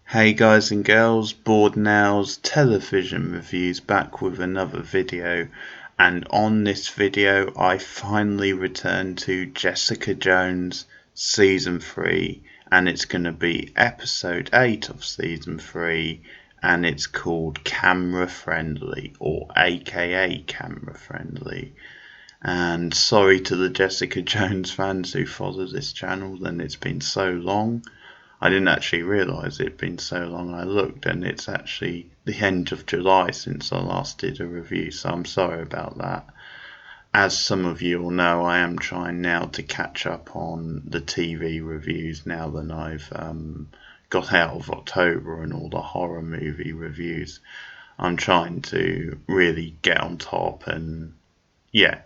Hey guys and girls, Bored Now's television reviews back with another video, and on this video I finally returned to Jessica Jones season 3, and it's going to be episode 8 of season 3, and it's called Camera Friendly, or aka Camera Friendly. And sorry to the Jessica Jones fans who follow this channel, then it's been so long. I didn't actually realise it'd been so long. I looked and it's actually the end of July since I last did a review, so I'm sorry about that. As some of you will know, I am trying now to catch up on the TV reviews now that I've got out of October and all the horror movie reviews. I'm trying to really get on top and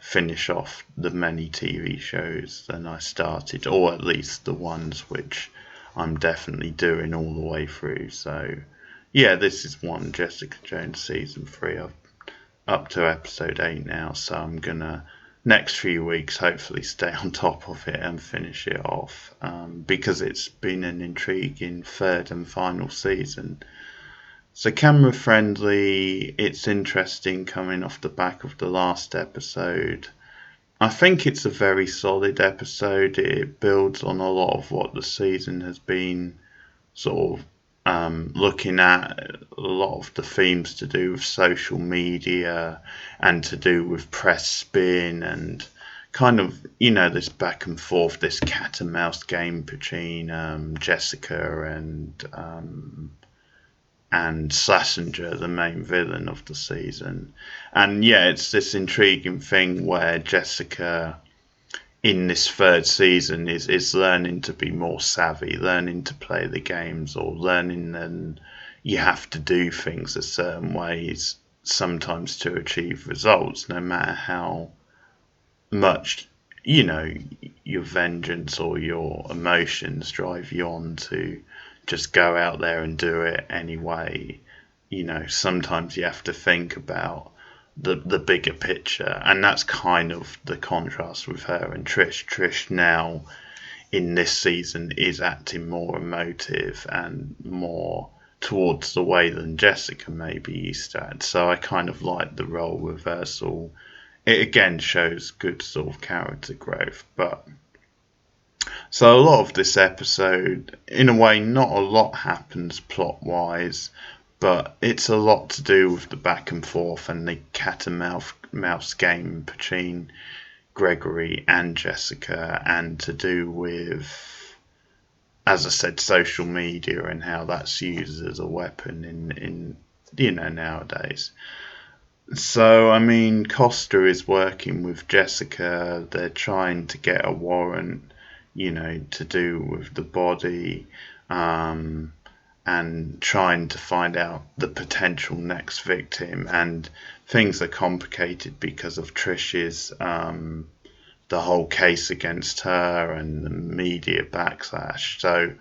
finish off the many TV shows that I started, or at least the ones which I'm definitely doing all the way through. So this is one Jessica Jones season 3. I'm up to episode 8 now, so I'm gonna next few weeks hopefully stay on top of it and finish it off, because it's been an intriguing third and final season. So Camera Friendly, it's interesting coming off the back of the last episode. I think it's a very solid episode. It builds on a lot of what the season has been sort of looking at, a lot of the themes to do with social media and to do with press spin and kind of, this back and forth, this cat and mouse game between Jessica and Schlesinger, the main villain of the season. And it's this intriguing thing where Jessica in this third season is learning to be more savvy, learning to play the games, or learning that you have to do things a certain ways sometimes to achieve results, no matter how much your vengeance or your emotions drive you on to just go out there and do it anyway. Sometimes you have to think about the bigger picture, and that's kind of the contrast with her and Trish. Trish now in this season is acting more emotive and more towards the way than Jessica maybe used to act. So I kind of like the role reversal. It again shows good sort of character growth. But so a lot of this episode, in a way, not a lot happens plot wise, but it's a lot to do with the back and forth and the cat and mouse game between Gregory and Jessica, and to do with, as I said, social media and how that's used as a weapon in nowadays. So, I mean, Costa is working with Jessica. They're trying to get a warrant, to do with the body, and trying to find out the potential next victim. And things are complicated because of Trish's, the whole case against her and the media backlash. So,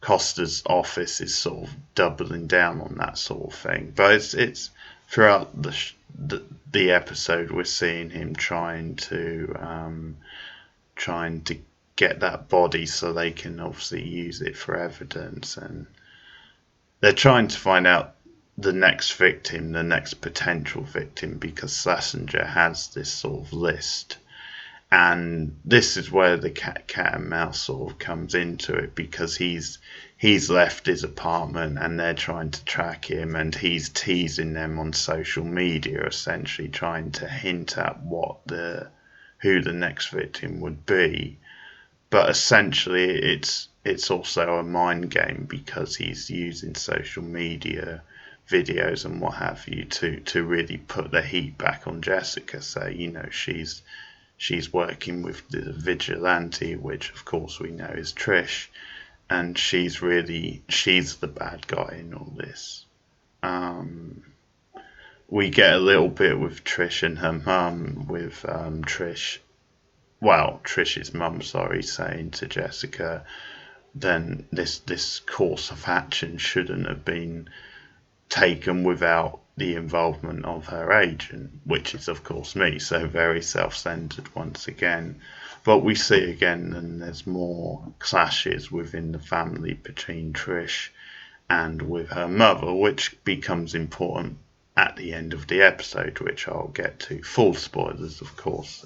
Costa's office is sort of doubling down on that sort of thing. But it's throughout the episode we're seeing him trying to get that body so they can obviously use it for evidence, and they're trying to find out the next victim, the next potential victim, because Schlesinger has this sort of list. And this is where the cat and mouse sort of comes into it, because he's left his apartment and they're trying to track him, and he's teasing them on social media, essentially trying to hint at who the next victim would be. But essentially it's also a mind game, because he's using social media videos and what have you to really put the heat back on Jessica. So she's working with the vigilante, which of course we know is Trish, and she's the bad guy in all this. We get a little bit with Trish and her mum, with Trish's mum, saying to Jessica, then this course of action shouldn't have been taken without the involvement of her agent, which is of course me, so very self-centered once again. But we see again, and there's more clashes within the family between Trish and with her mother, which becomes important at the end of the episode, which I'll get to. Full spoilers, of course.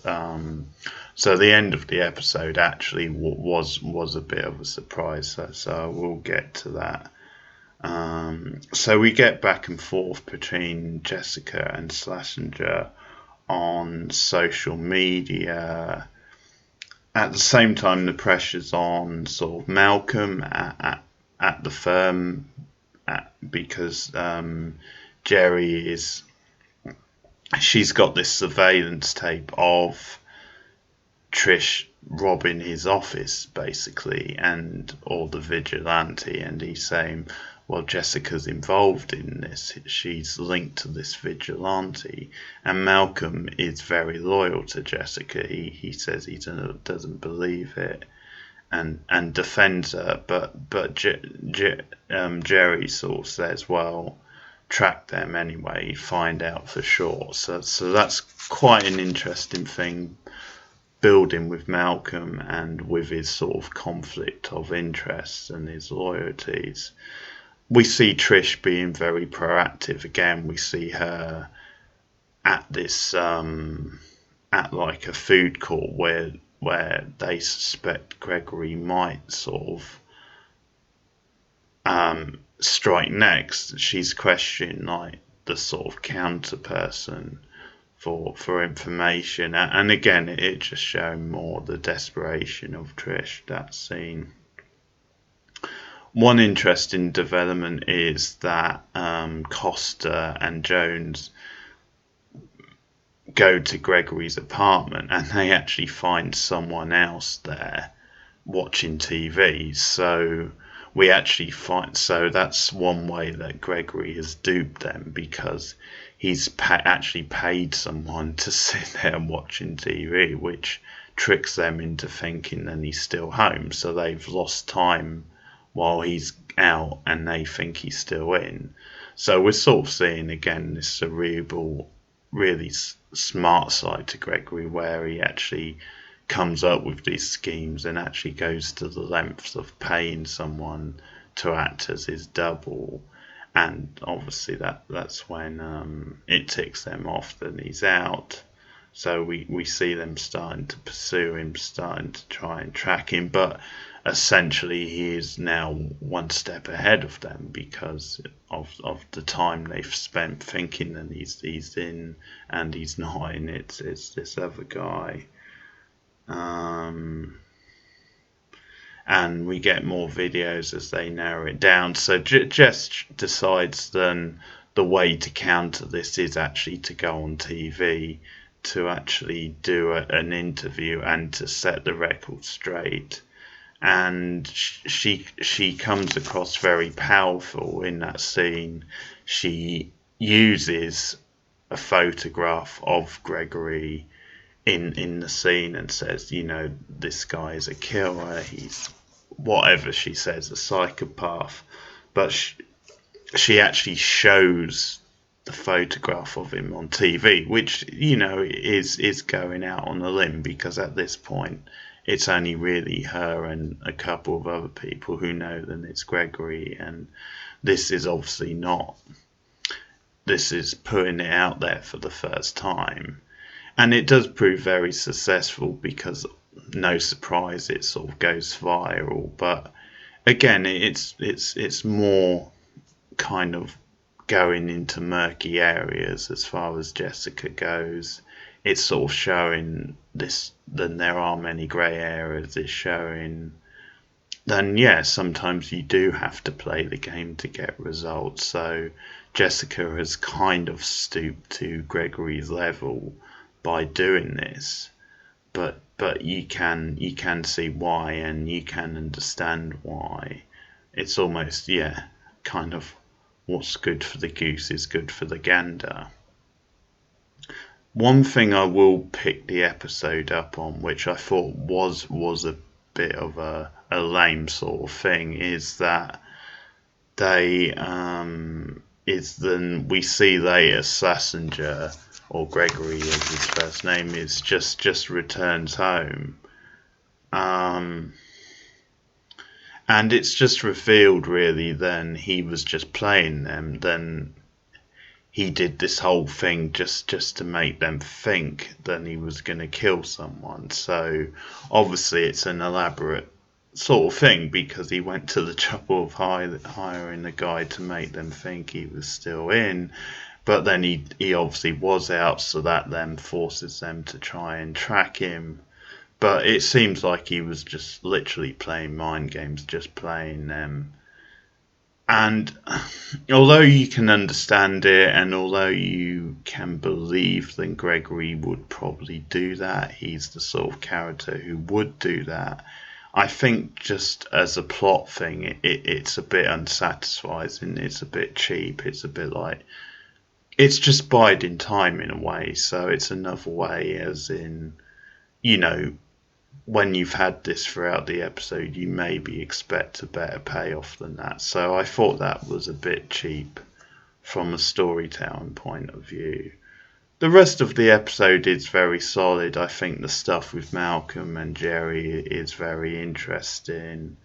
So the end of the episode actually was a bit of a surprise, so I will get to that. So we get back and forth between Jessica and Schlesinger on social media. At the same time, the pressure's on sort of Malcolm at the firm, because Jerry she's got this surveillance tape of Trish robbing his office, basically, and or the vigilante, and he's saying, well, Jessica's involved in this, she's linked to this vigilante, and Malcolm is very loyal to Jessica. He says he doesn't believe it, and defends her, but Jerry sort of says, well, track them anyway, find out for sure. So that's quite an interesting thing, building with Malcolm and with his sort of conflict of interests and his loyalties. We see Trish being very proactive again. We see her at this at like a food court where they suspect Gregory might sort of strike next. She's questioning like the sort of counter person for information, and again it just showing more the desperation of Trish, that scene. One interesting development is that Costa and Jones go to Gregory's apartment and they actually find someone else there watching TV. So we actually so that's one way that Gregory has duped them, because he's actually paid someone to sit there watching TV, which tricks them into thinking that he's still home. So they've lost time while he's out and they think he's still in. So we're sort of seeing again this cerebral, really smart side to Gregory, where he actually comes up with these schemes and actually goes to the lengths of paying someone to act as his double. And obviously that's when it ticks them off that he's out. So we see them starting to pursue him, starting to try and track him, but essentially he is now one step ahead of them because of the time they've spent thinking that he's in and he's not in. It's this other guy. And we get more videos as they narrow it down. So Jess decides then the way to counter this is actually to go on TV, to actually do an interview and to set the record straight. And she comes across very powerful in that scene. She uses a photograph of Gregory in the scene and says, you know, this guy is a killer, he's whatever she says, a psychopath. But she actually shows the photograph of him on TV, which, you know, is going out on a limb, because at this point it's only really her and a couple of other people who know that it's Gregory, and this is obviously not. This is putting it out there for the first time, and it does prove very successful because, no surprise, it sort of goes viral. But again, it's more kind of going into murky areas as far as Jessica goes. It's sort of showing this, then there are many grey areas. It's showing then, yeah, sometimes you do have to play the game to get results. So Jessica has kind of stooped to Gregory's level by doing this, but you can see why, and you can understand why. It's almost, yeah, kind of what's good for the goose is good for the gander. One thing I will pick the episode up on, which I thought was a bit of a lame sort of thing, is that we see later Schlesinger, or Gregory as his first name is, just returns home, Um, and it's just revealed really then he was just playing them. Then he did this whole thing just to make them think that he was going to kill someone. So obviously it's an elaborate sort of thing because he went to the trouble of hiring a guy to make them think he was still in. But then he obviously was out, so that then forces them to try and track him. But it seems like he was just literally playing mind games, just playing them. And although you can understand it, and although you can believe that Gregory would probably do that, he's the sort of character who would do that. I think just as a plot thing, it's a bit unsatisfying. It's a bit cheap. It's a bit like it's just biding time in a way. So it's another way, as in, you know, when you've had this throughout the episode, you maybe expect a better payoff than that. So I thought that was a bit cheap from a storytelling point of view. The rest of the episode is very solid. I think the stuff with Malcolm and Jerry is very interesting.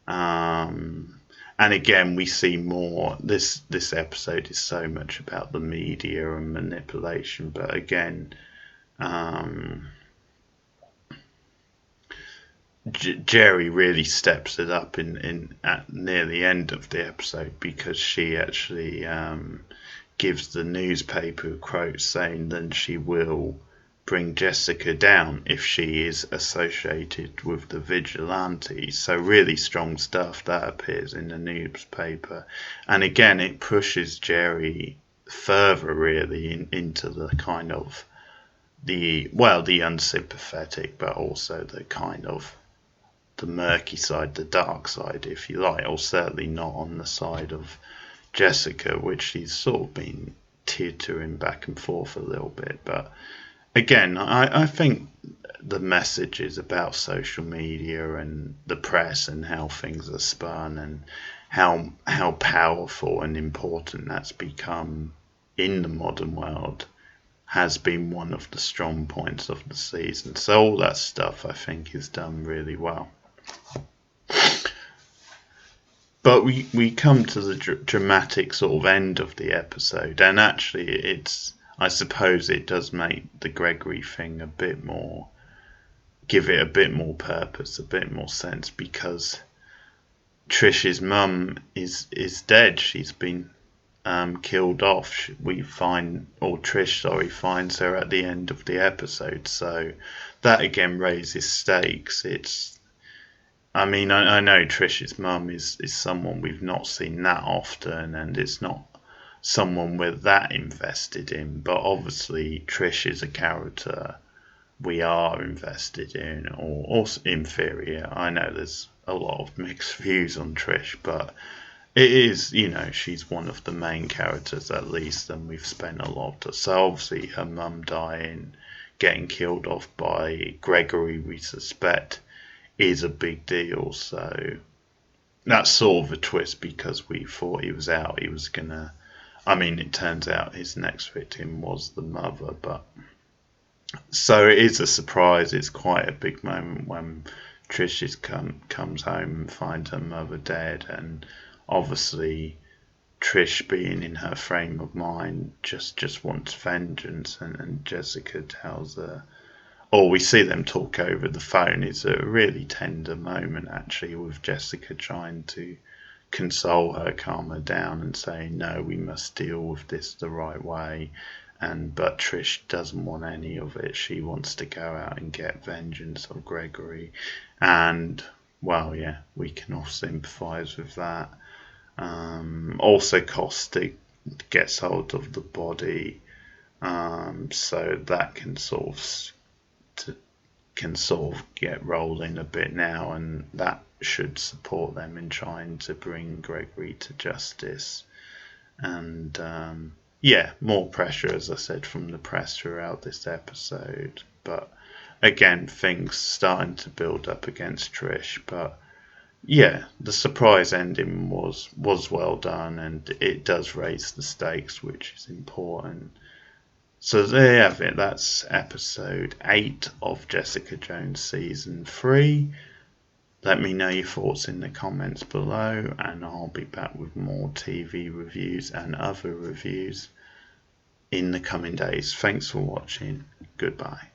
And again, we see more. This episode is so much about the media and manipulation, but again, Jerry really steps it up in at near the end of the episode because she actually gives the newspaper a quote saying that she will bring Jessica down if she is associated with the vigilantes. So really strong stuff that appears in the newspaper, and again it pushes Jerry further really into the kind of the unsympathetic, but also the kind of the murky side, the dark side, if you like, or certainly not on the side of Jessica, which she's sort of been teetering back and forth a little bit. But again, I think the message is about social media and the press and how things are spun and how powerful and important that's become in the modern world has been one of the strong points of the season. So all that stuff I think is done really well. But we come to the dramatic sort of end of the episode, and actually I suppose it does make the Gregory thing a bit more, give it a bit more purpose, a bit more sense, because Trish's mum is dead. She's been killed off. Trish finds her at the end of the episode, so that again raises stakes. I mean, I know Trish's mum is someone we've not seen that often, and it's not someone we're that invested in, but obviously Trish is a character we are invested in, or inferior. I know there's a lot of mixed views on Trish, but it is, she's one of the main characters at least, and we've spent a lot of. So obviously her mum dying, getting killed off by Gregory, we suspect, is a big deal. So that's sort of a twist because we thought he was out. He was gonna. I mean, it turns out his next victim was the mother, but so it is a surprise. It's quite a big moment when Trish comes home and finds her mother dead, and obviously Trish, being in her frame of mind, just wants vengeance, and Jessica tells her, or we see them talk over the phone. It's a really tender moment actually, with Jessica trying to console her, calm her down, and say, no, we must deal with this the right way. But Trish doesn't want any of it. She wants to go out and get vengeance on Gregory, and well, yeah, we can all sympathise with that. Also, Caustic gets hold of the body, so that can sort of get rolling a bit now, and that should support them in trying to bring Gregory to justice. And more pressure, as I said, from the press throughout this episode. But again, things starting to build up against Trish. But yeah, the surprise ending was well done, and it does raise the stakes, which is important. So there you have it. That's episode 8 of Jessica Jones season 3. Let me know your thoughts in the comments below, and I'll be back with more TV reviews and other reviews in the coming days. Thanks for watching. Goodbye.